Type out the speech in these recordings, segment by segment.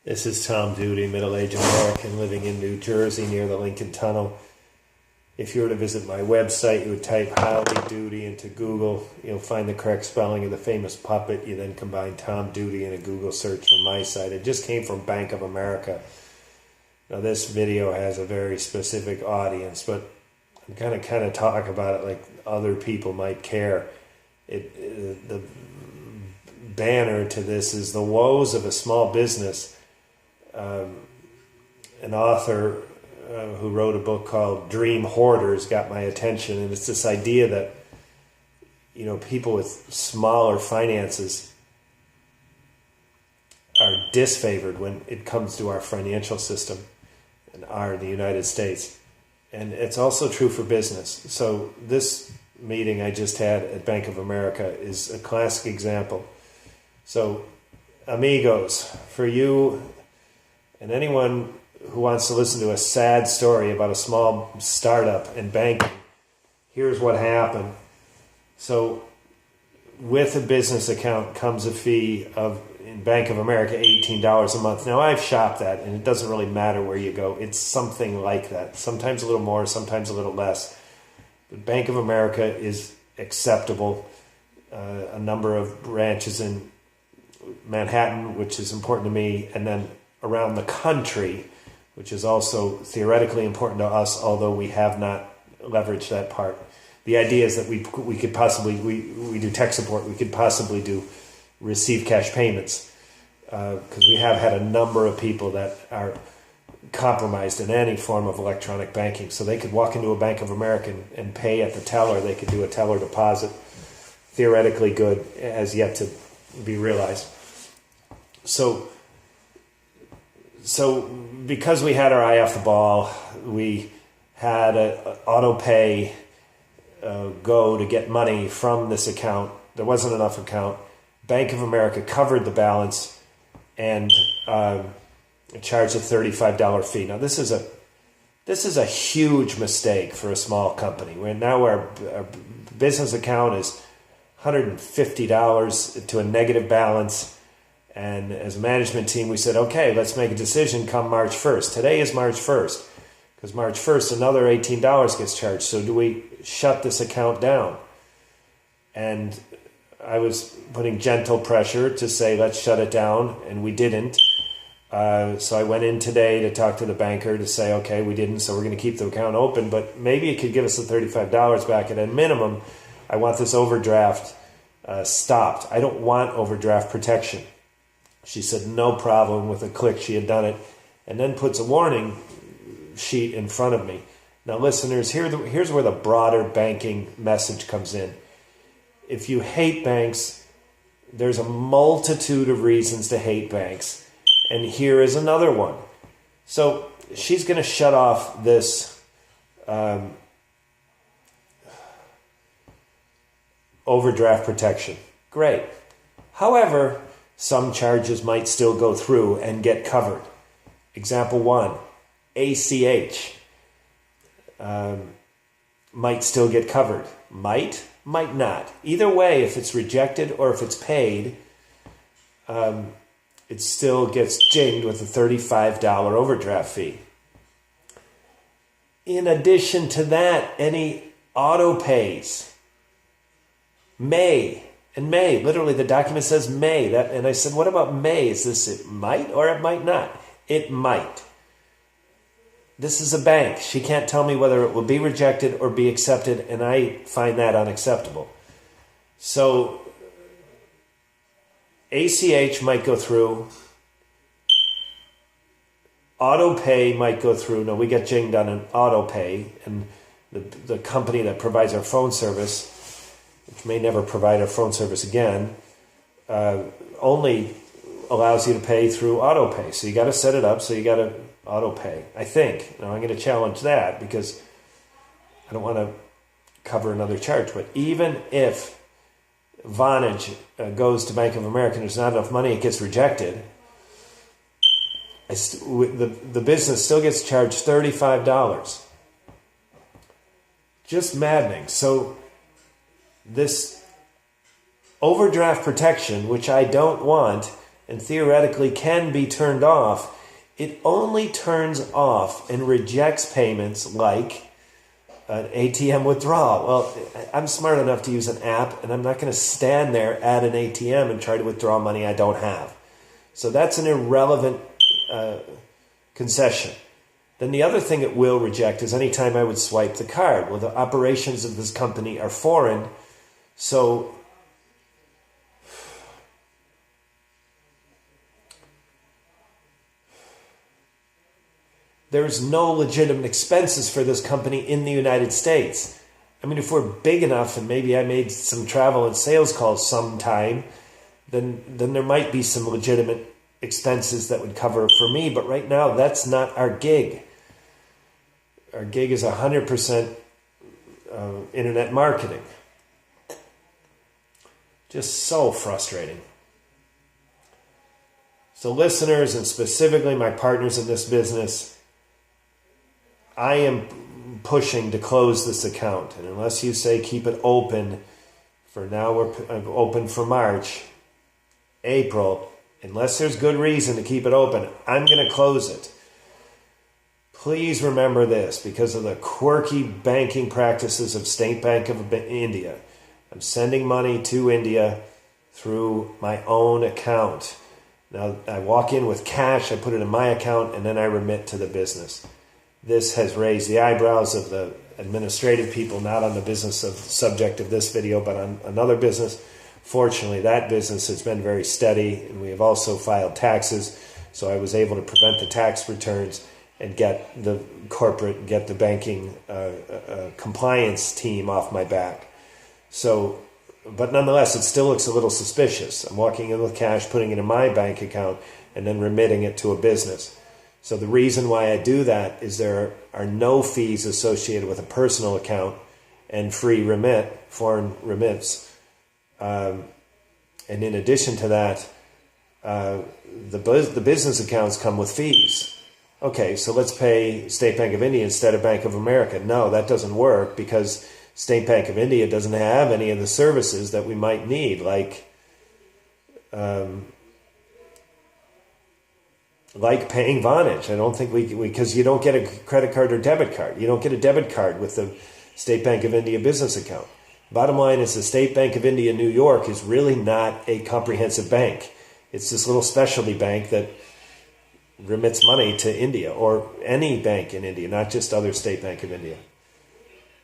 This is Tom Duty, middle-aged American living in New Jersey near the Lincoln Tunnel. If you were to visit my website, you would type Howdy Doody into Google. You'll find the correct spelling of the famous puppet. You then combine Tom Duty in a Google search from my site. It just came from Bank of America. Now this video has a very specific audience, but I'm going to kind of talk about it like other people might care. The banner to this is the woes of a small business. An author who wrote a book called Dream Hoarders got my attention, and it's this idea that people with smaller finances are disfavored when it comes to our financial system and the United States. And it's also true for business. So this meeting I just had at Bank of America is a classic example. So amigos, for you and anyone who wants to listen to a sad story about a small startup and banking, here's what happened. So with a business account comes a fee of, in Bank of America, $18 a month. Now I've shopped that, and it doesn't really matter where you go. It's something like that. Sometimes a little more, sometimes a little less. But Bank of America is acceptable. A number of branches in Manhattan, which is important to me, and then around the country, which is also theoretically important to us, although we have not leveraged that part. The idea is that we could possibly, we do tech support, we could possibly do receive cash payments, because we have had a number of people that are compromised in any form of electronic banking. So they could walk into a Bank of America and pay at the teller. They could do a teller deposit. Theoretically good, has yet to be realized. So because we had our eye off the ball, we had an auto pay go to get money from this account. There wasn't enough account. Bank of America covered the balance and charged a $35 fee. Now this is a huge mistake for a small company. Now our business account is $150 to a negative balance. And as a management team, we said, okay, let's make a decision come March 1st. Today is March 1st, because March 1st, another $18 gets charged. So do we shut this account down? And I was putting gentle pressure to say, let's shut it down, and we didn't. So I went in today to talk to the banker to say, okay, we didn't, so we're going to keep the account open, but maybe it could give us the $35 back. At a minimum, I want this overdraft stopped. I don't want overdraft protection. She said, no problem. With a click, she had done it, and then puts a warning sheet in front of me. Now, listeners, here's where the broader banking message comes in. If you hate banks, there's a multitude of reasons to hate banks, and here is another one. So she's going to shut off this overdraft protection. Great. However, some charges might still go through and get covered. Example 1, ACH might still get covered. Might not. Either way, if it's rejected or if it's paid, it still gets jinged with a $35 overdraft fee. In addition to that, any auto pays may. And may, literally the document says may. And I said, what about may? Is this it might or it might not? It might. This is a bank. She can't tell me whether it will be rejected or be accepted, and I find that unacceptable. So ACH might go through. Auto pay might go through. No, we get jinged on an auto pay, and the company that provides our phone service, which may never provide a phone service again, only allows you to pay through auto pay. So you got to set it up so you got to auto pay, I think. Now I'm going to challenge that because I don't want to cover another charge. But even if Vonage goes to Bank of America and there's not enough money, it gets rejected, the business still gets charged $35. Just maddening. So this overdraft protection, which I don't want, and theoretically can be turned off, it only turns off and rejects payments like an ATM withdrawal. Well, I'm smart enough to use an app, and I'm not going to stand there at an ATM and try to withdraw money I don't have. So that's an irrelevant concession. Then the other thing it will reject is any time I would swipe the card. Well, the operations of this company are foreign, so there's no legitimate expenses for this company in the United States. I mean, if we're big enough and maybe I made some travel and sales calls sometime, then there might be some legitimate expenses that would cover for me. But right now, that's not our gig. Our gig is 100% internet marketing. Just so frustrating. So listeners, and specifically my partners in this business, I am pushing to close this account. And unless you say keep it open, for now we're open for March, April, unless there's good reason to keep it open, I'm going to close it. Please remember this, because of the quirky banking practices of State Bank of India. I'm sending money to India through my own account. Now, I walk in with cash, I put it in my account, and then I remit to the business. This has raised the eyebrows of the administrative people, not on the business of subject of this video, but on another business. Fortunately, that business has been very steady, and we have also filed taxes, so I was able to prevent the tax returns and get the corporate, get the banking compliance team off my back. So, but nonetheless, it still looks a little suspicious. I'm walking in with cash, putting it in my bank account, and then remitting it to a business. So the reason why I do that is there are no fees associated with a personal account and free foreign remits. And in addition to that, the business accounts come with fees. Okay, so let's pay State Bank of India instead of Bank of America. No, that doesn't work because State Bank of India doesn't have any of the services that we might need, like paying Vonage. I don't think we because you don't get a credit card or debit card. You don't get a debit card with the State Bank of India business account. Bottom line is the State Bank of India, New York, is really not a comprehensive bank. It's this little specialty bank that remits money to India, or any bank in India, not just other State Bank of India.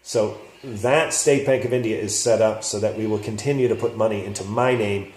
So that State Bank of India is set up so that we will continue to put money into my name.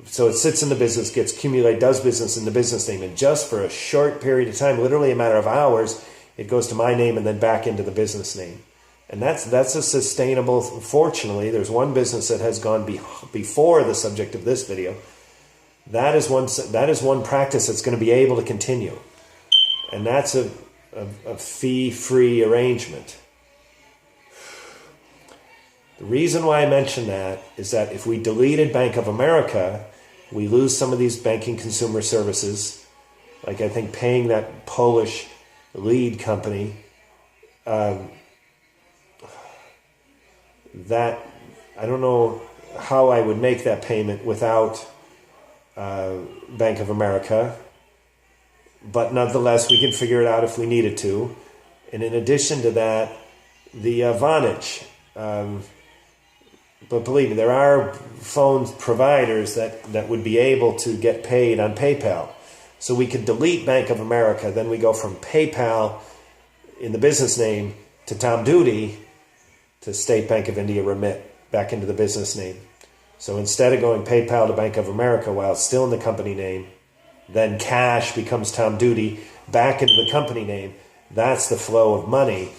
So it sits in the business, gets accumulated, does business in the business name, and just for a short period of time, literally a matter of hours, it goes to my name and then back into the business name. And that's a sustainable, fortunately, there's one business that has gone before the subject of this video. That is one practice that's going to be able to continue. And that's a fee-free arrangement. The reason why I mention that is that if we deleted Bank of America, we lose some of these banking consumer services, like I think paying that Polish lead company, that I don't know how I would make that payment without Bank of America, but nonetheless we can figure it out if we needed to. And in addition to that, the Vonage, but believe me, there are phone providers that would be able to get paid on PayPal. So we could delete Bank of America, then we go from PayPal in the business name to Tom Duty to State Bank of India remit back into the business name. So instead of going PayPal to Bank of America while it's still in the company name, then cash becomes Tom Duty back into the company name. That's the flow of money.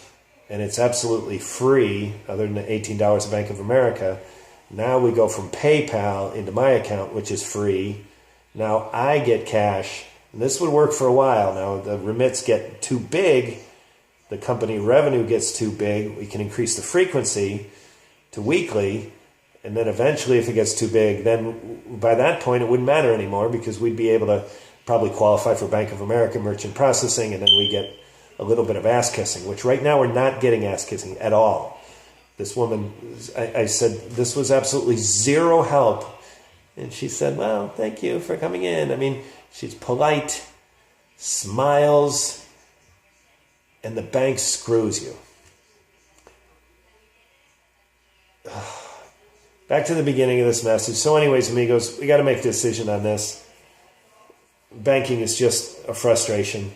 And it's absolutely free, other than the $18 of Bank of America. Now we go from PayPal into my account, which is free. Now I get cash. And this would work for a while. Now the remits get too big. The company revenue gets too big. We can increase the frequency to weekly. And then eventually, if it gets too big, then by that point, it wouldn't matter anymore because we'd be able to probably qualify for Bank of America merchant processing, and then we get a little bit of ass-kissing, which right now we're not getting ass-kissing at all. This woman, I said, this was absolutely zero help And she said, well, thank you for coming in. I mean, she's polite, smiles, and the bank screws you. Back to the beginning of this message. So anyways, amigos, we got to make a decision on this. Banking is just a frustration.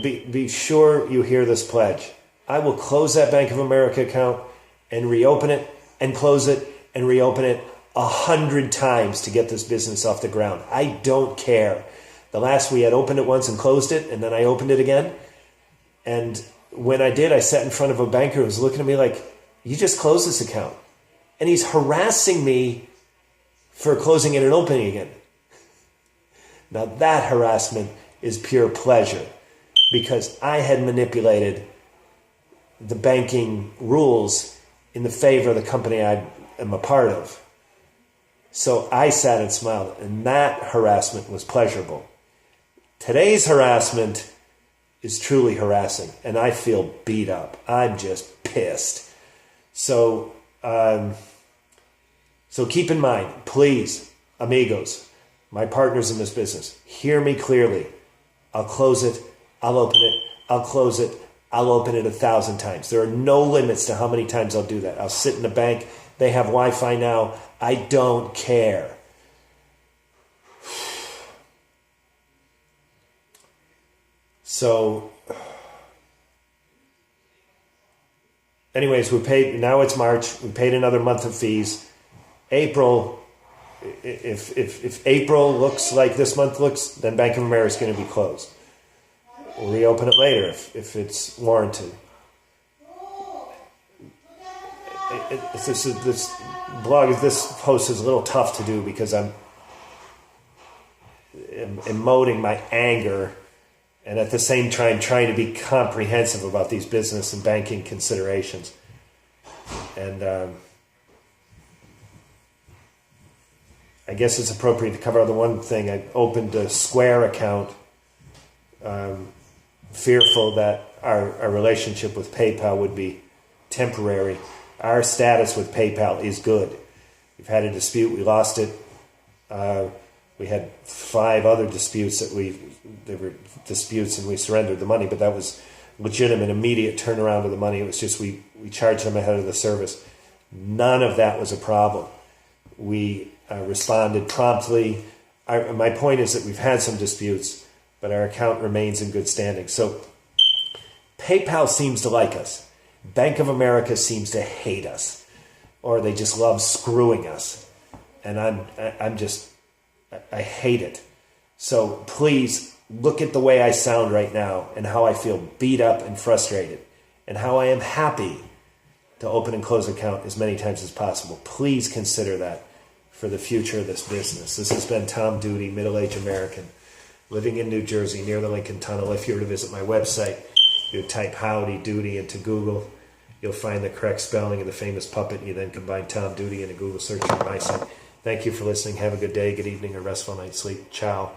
Be sure you hear this pledge. I will close that Bank of America account and reopen it and close it and reopen it 100 times to get this business off the ground. I don't care. The last we had opened it once and closed it, and then I opened it again. And when I did, I sat in front of a banker who was looking at me like, you just closed this account. And he's harassing me for closing it and opening again. Now that harassment is pure pleasure, because I had manipulated the banking rules in the favor of the company I am a part of. So I sat and smiled, and that harassment was pleasurable. Today's harassment is truly harassing, and I feel beat up. I'm just pissed. So keep in mind, please, amigos, my partners in this business, hear me clearly. I'll close it, I'll open it, I'll close it, I'll open it 1,000 times. There are no limits to how many times I'll do that. I'll sit in the bank. They have Wi-Fi now. I don't care. So, anyways, we paid, now it's March. We paid another month of fees. April, if April looks like this month looks, then Bank of America is going to be closed. We'll reopen it later if it's warranted. This post is a little tough to do because I'm emoting my anger and at the same time trying to be comprehensive about these business and banking considerations. And I guess it's appropriate to cover the one thing. I opened a Square account, fearful that our relationship with PayPal would be temporary. Our status with PayPal is good. We've had a dispute. We lost it. We had 5 other disputes there were disputes and we surrendered the money, but that was legitimate, immediate turnaround of the money. It was just we charged them ahead of the service. None of that was a problem. We responded promptly. My point is that we've had some disputes, but our account remains in good standing. So PayPal seems to like us. Bank of America seems to hate us, or they just love screwing us. And I hate it. So please look at the way I sound right now and how I feel beat up and frustrated and how I am happy to open and close an account as many times as possible. Please consider that for the future of this business. This has been Tom Duty, middle-aged American, living in New Jersey near the Lincoln Tunnel. If you were to visit my website, you type Howdy Doody into Google. You'll find the correct spelling of the famous puppet, and you then combine Tom Duty in a Google search on my site. Thank you for listening. Have a good day, good evening, or restful night's sleep. Ciao.